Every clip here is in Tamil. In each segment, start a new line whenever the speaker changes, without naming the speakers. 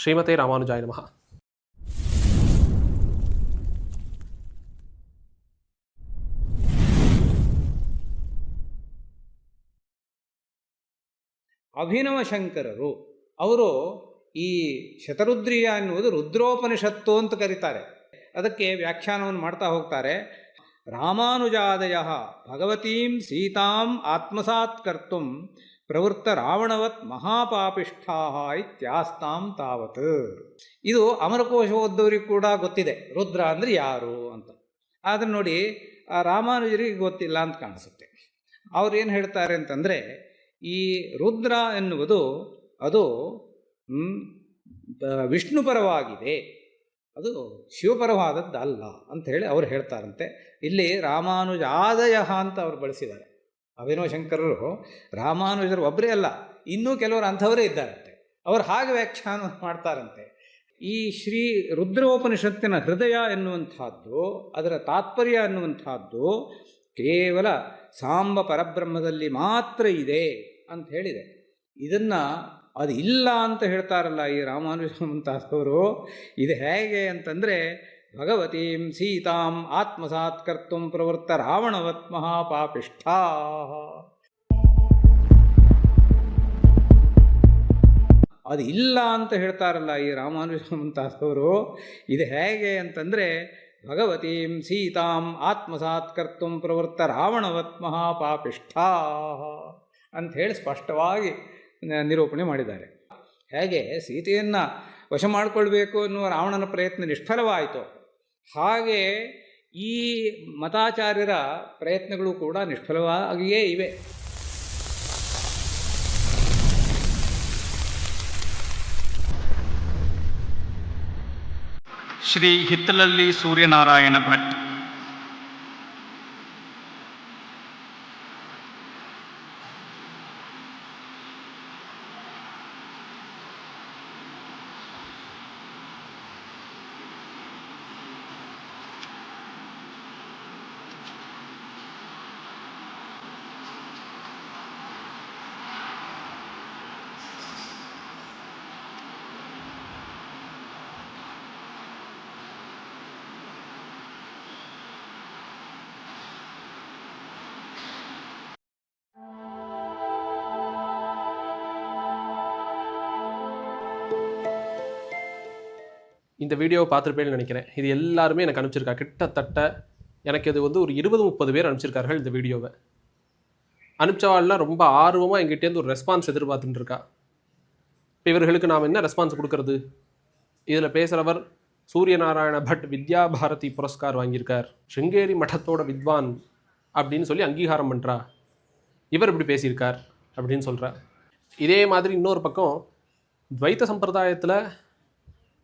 ஸ்ரீமதே ராமானுஜாய நமஹ.
ಅಭಿನವ ಶಂಕರರು ಅವರು ಈ ಶತರುದ್ರಿಯ ಎನ್ನುವುದು ರುದ್ರೋಪನಿಷತ್ತು ಅಂತ ಕರೀತಾರೆ. ಅದಕ್ಕೆ ವ್ಯಾಖ್ಯಾನವನ್ನು ಮಾಡ್ತಾ ಹೋಗ್ತಾರೆ. ರಾಮಾನುಜಾದಯ ಭಗವತೀಂ ಸೀತಾಂ ಆತ್ಮಸಾತ್ ಕರ್ತುಂ ಪ್ರವೃತ್ತ ರಾವಣವತ್ ಮಹಾಪಾಪಿಷ್ಠಾ ಇತ್ಯಾಸ್ತಾಂ ತಾವತ್. ಇದು ಅಮರಕೋಶ ಓದ್ದವರಿಗೆ ಕೂಡ ಗೊತ್ತಿದೆ ರುದ್ರ ಅಂದರೆ ಯಾರು ಅಂತ. ಆದರೆ ನೋಡಿ, ಆ ರಾಮಾನುಜರಿಗೆ ಗೊತ್ತಿಲ್ಲ ಅಂತ ಕಾಣಿಸುತ್ತೆ. ಅವ್ರು ಏನು ಹೇಳ್ತಾರೆ ಅಂತಂದರೆ, ಈ ರುದ್ರ ಎನ್ನುವುದು ಅದು ವಿಷ್ಣು ಪರವಾಗಿದೆ, ಅದು ಶಿವಪರವಾದದ್ದಲ್ಲ ಅಂಥೇಳಿ ಅವ್ರು ಹೇಳ್ತಾರಂತೆ. ಇಲ್ಲಿ ರಾಮಾನುಜಾದಯ ಅಂತ ಅವ್ರು ಬಳಸಿದ್ದಾರೆ. ಅಭಿನವ ಶಂಕರರು ರಾಮಾನುಜರು ಒಬ್ಬರೇ ಅಲ್ಲ, ಇನ್ನೂ ಕೆಲವರು ಅಂಥವರೇ ಇದ್ದಾರಂತೆ. ಅವರು ಹಾಗೆ ವ್ಯಾಖ್ಯಾನ ಮಾಡ್ತಾರಂತೆ. ಈ ಶ್ರೀ ರುದ್ರೋಪನಿಷತ್ತಿನ ಹೃದಯ ಎನ್ನುವಂಥದ್ದು, ಅದರ ತಾತ್ಪರ್ಯ ಎನ್ನುವಂಥದ್ದು ಕೇವಲ ಸಾಂಬ ಪರಬ್ರಹ್ಮದಲ್ಲಿ ಮಾತ್ರ ಇದೆ ಅಂತ ಹೇಳಿದೆ. ಇದನ್ನು ಅದು ಇಲ್ಲ ಅಂತ ಹೇಳ್ತಾರಲ್ಲ ಈ ರಾಮಾನುಜ ಮುಂತಾದವರು. ಇದು ಹೇಗೆ ಅಂತಂದರೆ, ಭಗವತೀಂ ಸೀತಾಂ ಆತ್ಮಸಾತ್ ಕರ್ತುಂ ಪ್ರವೃತ್ತ ರಾವಣವತ್ ಮಹಾಪಾಪಿಷ್ಠಾ. ಅದು ಇಲ್ಲ ಅಂತ ಹೇಳ್ತಾರಲ್ಲ ಈ ರಾಮಾನುಜ ಮುಂತಾದವರು. ಇದು ಹೇಗೆ ಅಂತಂದರೆ, ಭಗವತೀಂ ಸೀತಾಂ ಆತ್ಮಸಾತ್ ಕರ್ತುಂ ಪ್ರವೃತ್ತ ರಾವಣವತ್ ಮಹಾಪಾಪಿಷ್ಠಾ ಅಂಥೇಳಿ ಸ್ಪಷ್ಟವಾಗಿ ನಿರೂಪಣೆ ಮಾಡಿದ್ದಾರೆ. ಹೇಗೆ ಸೀತೆಯನ್ನು ವಶ ಮಾಡಿಕೊಳ್ಬೇಕು ಅನ್ನುವ ರಾವಣನ ಪ್ರಯತ್ನ ನಿಷ್ಫಲವಾಯಿತು, ಹಾಗೆ ಈ ಮತಾಚಾರ್ಯರ ಪ್ರಯತ್ನಗಳು ಕೂಡ ನಿಷ್ಫಲವಾಗಿಯೇ ಇವೆ.
ಶ್ರೀ ಹಿತ್ತಲಲ್ಲಿ ಸೂರ್ಯನಾರಾಯಣ ಭಟ್.
இந்த வீடியோவை பார்த்துருப்பேன்னு நினைக்கிறேன். இது எல்லாருமே எனக்கு அனுப்பிச்சிருக்கா. கிட்டத்தட்ட எனக்கு இது வந்து ஒரு 20-30 பேர் அனுப்பிச்சிருக்கார்கள் இந்த வீடியோவை. அனுப்பிச்சவாள்லாம் ரொம்ப ஆர்வமாக எங்கிட்டேருந்து ஒரு ரெஸ்பான்ஸ் எதிர்பார்த்துட்டு இருக்கா. இப்போ இவர்களுக்கு நாம் என்ன ரெஸ்பான்ஸ் கொடுக்கறது? இதில் பேசுகிறவர் சூரியநாராயண பட் வித்யா பாரதி புரஸ்கார் வாங்கியிருக்கார், ஸ்ருங்கேரி மடத்தோட வித்வான் அப்படின்னு சொல்லி அங்கீகாரம் பண்ணுறா. இவர் இப்படி பேசியிருக்கார் அப்படின்னு சொல்கிறா. இதே மாதிரி இன்னொரு பக்கம் துவைத்த சம்பிரதாயத்தில்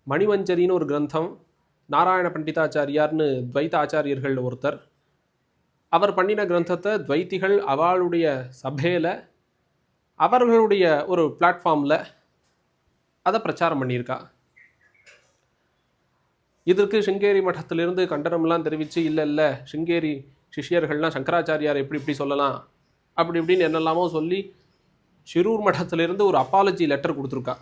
மணிமஞ்சரின்னு ஒரு கிரந்தம், நாராயண பண்டிதாச்சாரியார்னு துவைத்த ஆச்சாரியர்கள் ஒருத்தர், அவர் பண்ணின கிரந்தத்தை துவைத்திகள் அவளுடைய சபையில் அவர்களுடைய ஒரு பிளாட்ஃபார்மில் அதை பிரச்சாரம் பண்ணியிருக்கா. இதற்கு ஸ்ருங்கேரி மட்டத்திலிருந்து கண்டனம்லாம் தெரிவித்து, இல்லை ஸ்ருங்கேரி சிஷ்யர்கள்லாம் சங்கராச்சாரியார் எப்படி சொல்லலாம் அப்படி இப்படின்னு என்னெல்லாமோ சொல்லி ஷிரூர் மட்டத்திலிருந்து ஒரு அப்பாலஜி லெட்டர் கொடுத்துருக்கா.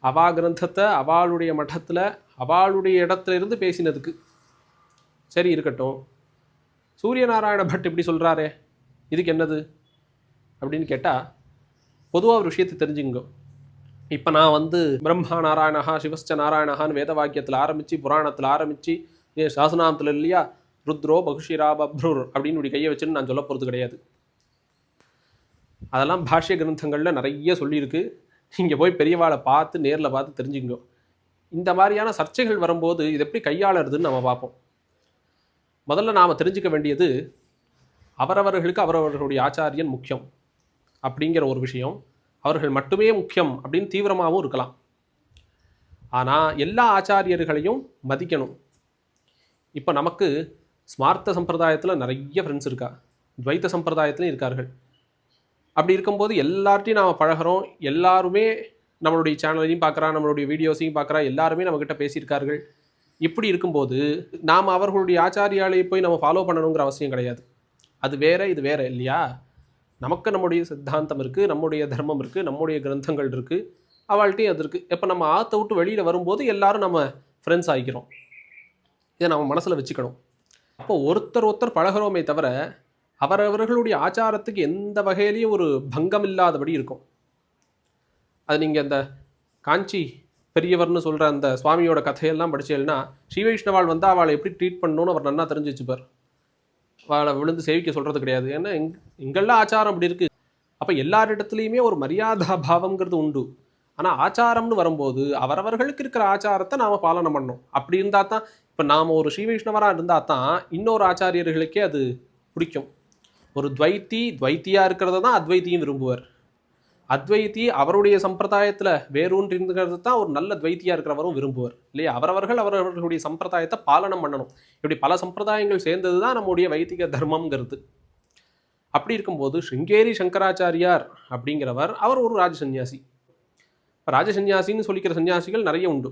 அவா கிரந்தத்தை அவளுடைய மட்டத்தில் அவளுடைய இடத்துல இருந்து பேசினதுக்கு. சரி, இருக்கட்டும். சூரியநாராயண பட் இப்படி சொல்கிறாரே, இதுக்கு என்னது அப்படின்னு கேட்டால், பொதுவாக ஒரு விஷயத்தை தெரிஞ்சுங்க. இப்போ நான் வந்து பிரம்மா நாராயணஹா சிவஸ்ச நாராயணஹான்னு வேத வாக்கியத்தில் ஆரம்பித்து புராணத்தில் ஆரம்பித்து சாசனாமத்தில் இல்லையா ருத்ரோ பகுஷிரா பப்ரூர் அப்படின்னு இப்படி கையை வச்சுன்னு நான் சொல்ல போகிறது கிடையாது. அதெல்லாம் பாஷ்ய கிரந்தங்களில் நிறைய சொல்லியிருக்கு. இங்கே போய் பெரியவாளை பார்த்து நேரில் பார்த்து தெரிஞ்சுங்க. இந்த மாதிரியான சர்ச்சைகள் வரும்போது இது எப்படி கையாளுறதுன்னு நம்ம பார்ப்போம். முதல்ல நாம் தெரிஞ்சுக்க வேண்டியது, அவரவர்களுக்கு அவரவர்களுடைய ஆச்சாரியன் முக்கியம் அப்படிங்கிற ஒரு விஷயம். அவர்கள் மட்டுமே முக்கியம் அப்படின்னு தீவிரமாகவும் இருக்கலாம். ஆனால் எல்லா ஆச்சாரியர்களையும் மதிக்கணும். இப்போ நமக்கு ஸ்மார்த்த சம்பிரதாயத்தில் நிறைய ஃப்ரெண்ட்ஸ் இருக்கா, துவைத்த சம்பிரதாயத்துலையும் இருக்கார்கள். அப்படி இருக்கும்போது எல்லார்ட்டையும் நாம் பழகிறோம். எல்லாருமே நம்மளுடைய சேனலையும் பார்க்குறா, நம்மளுடைய வீடியோஸையும் பார்க்குறா, எல்லாருமே நம்மக்கிட்ட பேசியிருக்கார்கள். இப்படி இருக்கும்போது நாம் அவர்களுடைய ஆச்சாரியாலையை போய் நம்ம ஃபாலோ பண்ணணுங்கிற அவசியம் கிடையாது. அது வேறு, இது வேறு இல்லையா? நமக்கு நம்முடைய சித்தாந்தம் இருக்குது, நம்முடைய தர்மம் இருக்குது, நம்முடைய கிரந்தங்கள் இருக்குது. அவள்கிட்டையும் அது இருக்குது. எப்போ நம்ம ஆற்ற விட்டு வெளியில் வரும்போது எல்லாரும் நம்ம ஃப்ரெண்ட்ஸ் ஆகிக்கிறோம். இதை நம்ம மனசில் வச்சுக்கணும். அப்போ ஒருத்தர் பழகிறோமே தவிர அவரவர்களுடைய ஆச்சாரத்துக்கு எந்த வகையிலையும் ஒரு பங்கம் இல்லாதபடி இருக்கும். அது நீங்கள் அந்த காஞ்சி பெரியவர்னு சொல்கிற அந்த சுவாமியோட கதையெல்லாம் படிச்சேன்னா, ஸ்ரீ வைஷ்ணவாள் வந்து அவளை எப்படி ட்ரீட் பண்ணணும்னு அவர் நன்னா தெரிஞ்சு வச்சுப்பார். அவளை விழுந்து சேவிக்க சொல்கிறது கிடையாது. ஏன்னா எங்கெல்லாம் ஆச்சாரம் அப்படி இருக்குது. அப்போ எல்லாரிடத்துலையுமே ஒரு மரியாதா பாவம்ங்கிறது உண்டு. ஆனால் ஆச்சாரம்னு வரும்போது அவரவர்களுக்கு இருக்கிற ஆச்சாரத்தை நாம் பாலனை பண்ணணும். அப்படி இருந்தால் தான், இப்போ நாம் ஒரு ஸ்ரீ வைஷ்ணவராக இருந்தால் தான் இன்னொரு ஆச்சாரியர்களுக்கே அது பிடிக்கும். ஒரு துவைத்தியாக இருக்கிறத தான் அத்வைத்தியும் விரும்புவார். அத்வைத்தி அவருடைய சம்பிரதாயத்தில் வேரூன்றி இருக்கிறது தான் ஒரு நல்ல துவைத்தியாக இருக்கிறவரும் விரும்புவார் இல்லையா? அவரவர்களுடைய சம்பிரதாயத்தை பாலனம் பண்ணணும். இப்படி பல சம்பிரதாயங்கள் சேர்ந்தது தான் நம்முடைய வைதிக தர்மம்ங்கிறது. அப்படி இருக்கும்போது ஸ்ருங்கேரி சங்கராச்சாரியார் அப்படிங்கிறவர் அவர் ஒரு ராஜசன்யாசி. இப்போ ராஜசன்யாசின்னு சொல்லிக்கிற சன்னியாசிகள் நிறைய உண்டு.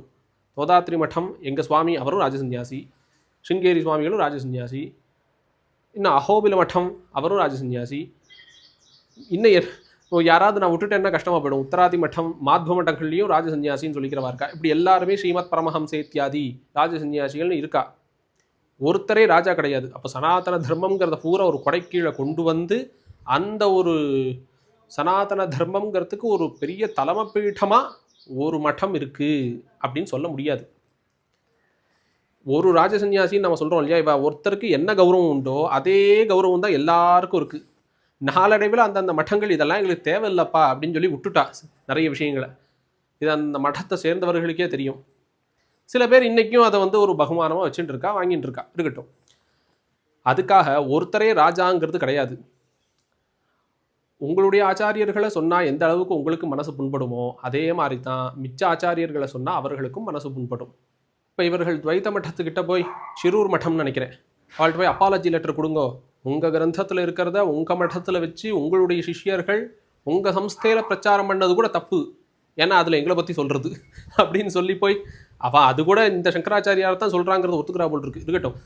தோதாத்ரி மட்டம் எங்கள் சுவாமி அவரும் ராஜசன்யாசி, ஸ்ருங்கேரி சுவாமிகளும் ராஜசன்யாசி, இன்னும் அஹோபில மட்டம் அவரும் ராஜசன்யாசி. இன்னும் யாராவது நான் விட்டுட்டேன்னா கஷ்டமாக போயிடும். உத்தராதி மட்டம் மாத்வ மட்டங்கள்லையும் ராஜசன்யாசின்னு சொல்லிக்கிறவா இருக்கா. இப்படி எல்லாருமே ஸ்ரீமத் பரமஹம்ச இத்தியாதி ராஜசன்யாசிகள்னு இருக்கா. ஒருத்தரே ராஜா கிடையாது. அப்போ சனாதன தர்மம்ங்கிறத பூரா ஒரு கொடைக்கீழே கொண்டு வந்து அந்த ஒரு சனாதன தர்மம்ங்கிறதுக்கு ஒரு பெரிய தலைமப்பீഠமாக ஒரு மட்டம் இருக்குது அப்படின்னு சொல்ல முடியாது. ஒரு ராஜசன்யாசின்னு நம்ம சொல்கிறோம் இல்லையா, இவ ஒருத்தருக்கு என்ன கௌரவம் உண்டோ அதே கௌரவம் தான் எல்லாருக்கும் இருக்குது. நாளடைவில் அந்தந்த மட்டங்கள் இதெல்லாம் எங்களுக்கு தேவையில்லப்பா அப்படின்னு சொல்லி விட்டுட்டா நிறைய விஷயங்களை. இது அந்த மட்டத்தை சேர்ந்தவர்களுக்கே தெரியும். சில பேர் இன்றைக்கும் அதை வந்து ஒரு பகுமானமாக வச்சுட்டு இருக்கா, வாங்கிட்டு இருக்கா, இருக்கட்டும். அதுக்காக ஒருத்தரே ராஜாங்கிறது கிடையாது. உங்களுடைய ஆச்சாரியர்களை சொன்னால் எந்த அளவுக்கு உங்களுக்கு மனசு புண்படுமோ அதே மாதிரி தான் மிச்ச ஆச்சாரியர்களை சொன்னால் அவர்களுக்கும் மனசு புண்படும். இப்போ இவர்கள் துவைத்த மட்டத்துக்கிட்ட போய் சிரூர் மட்டம்னு நினைக்கிறேன், அவள்கிட்ட போய் அப்பாலஜி லெட்டர் கொடுங்கோ, உங்கள் கிரந்தத்தில் இருக்கிறத உங்கள் மட்டத்தில் வச்சு உங்களுடைய சிஷ்யர்கள் உங்கள் சம்ஸ்தையில் பிரச்சாரம் பண்ணது கூட தப்பு, ஏன்னா அதில் எங்களை பற்றி சொல்கிறது அப்படின்னு சொல்லி போய் அது கூட இந்த சங்கராச்சாரியார் தான் சொல்கிறாங்கிறது ஒத்துக்கிறா போல் இருக்கு. இருக்கட்டும்,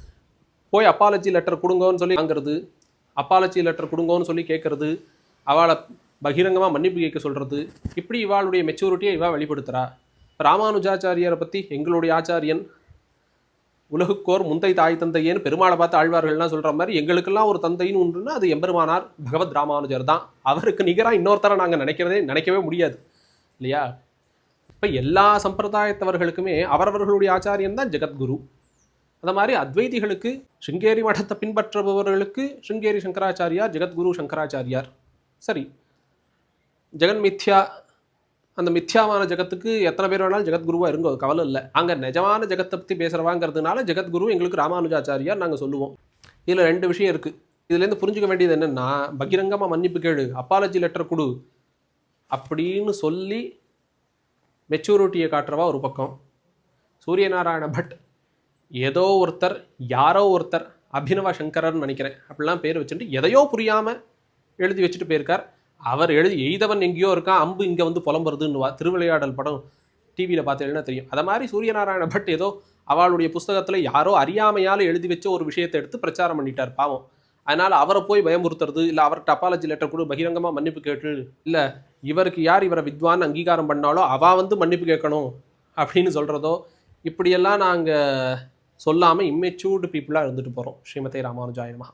போய் அப்பாலஜி லெட்டர் கொடுங்கோன்னு சொல்லி வாங்கிறது, அப்பாலஜி லெட்டர் கொடுங்கோன்னு சொல்லி கேட்குறது, அவளை பகிரங்கமாக மன்னிப்பு கேட்க சொல்கிறது, இப்படி இவாளுடைய மெச்சூரிட்டியை இவா வெளிப்படுத்துகிறா. ராமானுஜாச்சாரியரை பற்றி எங்களுடைய ஆச்சாரியன் உலகுக்கோர் முந்தை தாய் தந்தையேன்னு பெருமாளை பார்த்து ஆழ்வார்கள்லாம் சொல்கிற மாதிரி எங்களுக்கெல்லாம் ஒரு தந்தைன்னு உண்டுன்னா அது எம்பெருமானார் பகவத் ராமானுஜர் தான். அவருக்கு நிகராக இன்னொருத்தரை நாங்கள் நினைக்கவே முடியாது இல்லையா? இப்போ எல்லா சம்பிரதாயத்தவர்களுக்குமே அவரவர்களுடைய ஆச்சாரியன் தான் ஜெகத்குரு. அந்த மாதிரி அத்வைதிகளுக்கு ஸ்ருங்கேரி மடத்தை பின்பற்றுபவர்களுக்கு ஸ்ருங்கேரி சங்கராச்சாரியார் ஜெகத்குரு சங்கராச்சாரியார். சரி, ஜெகன் மித்யா, அந்த மித்யாவான ஜெகத்துக்கு எத்தனை பேர் வேணாலும் ஜெகத்குருவாக இருங்கோ, கவலை இல்லை. அங்கே நிஜமான ஜெகத்தை பற்றி பேசுகிறவாங்கிறதுனால ஜெகத்குரு எங்களுக்கு ராமானுஜாச்சாரியார் நாங்கள் சொல்லுவோம். இதில் ரெண்டு விஷயம் இருக்குது. இதுலேருந்து புரிஞ்சுக்க வேண்டியது என்னென்னா, பகிரங்கமாக மன்னிப்பு கேளு, அப்பாலஜி லெட்டர் கொடு அப்படின்னு சொல்லி மெச்சூரிட்டியை காட்டுறவா ஒரு பக்கம். சூரியநாராயண பட் ஏதோ ஒருத்தர் யாரோ ஒருத்தர் அபினவ சங்கரர்னு நினைக்கிறேன் அப்படிலாம் பேர் வச்சுட்டு எதையோ புரியாமல் எழுதி வச்சுட்டு போயிருக்கார். அவர் எய்தவன் எங்கேயோ இருக்கான், அம்பு இங்கே வந்து புலம்புறதுன்னுவா திருவிளையாடல் படம் டிவியில் பார்த்தீங்கன்னா தெரியும். அதை மாதிரி சூரியநாராயண பட் ஏதோ அவளுடைய புஸ்தகத்தில் யாரோ அறியாமையால் எழுதி வச்ச ஒரு விஷயத்தை எடுத்து பிரச்சாரம் பண்ணிட்டார் பாவம். அதனால் அவரை போய் பயமுறுத்துறது, இல்லை அவர்கிட்ட அப்பாலஜி லெட்டர் கூட பகிரங்கமாக மன்னிப்பு கேட்டு, இல்லை இவருக்கு யார் இவரை வித்வான் அங்கீகாரம் பண்ணாலோ அவள் வந்து மன்னிப்பு கேட்கணும் அப்படின்னு சொல்கிறதோ, இப்படியெல்லாம் நாங்கள் சொல்லாமல் இம்மெச்சூர்டு பீப்புளாக இருந்துட்டு போகிறோம். ஸ்ரீமதே ராமானுஜாய நமஹ.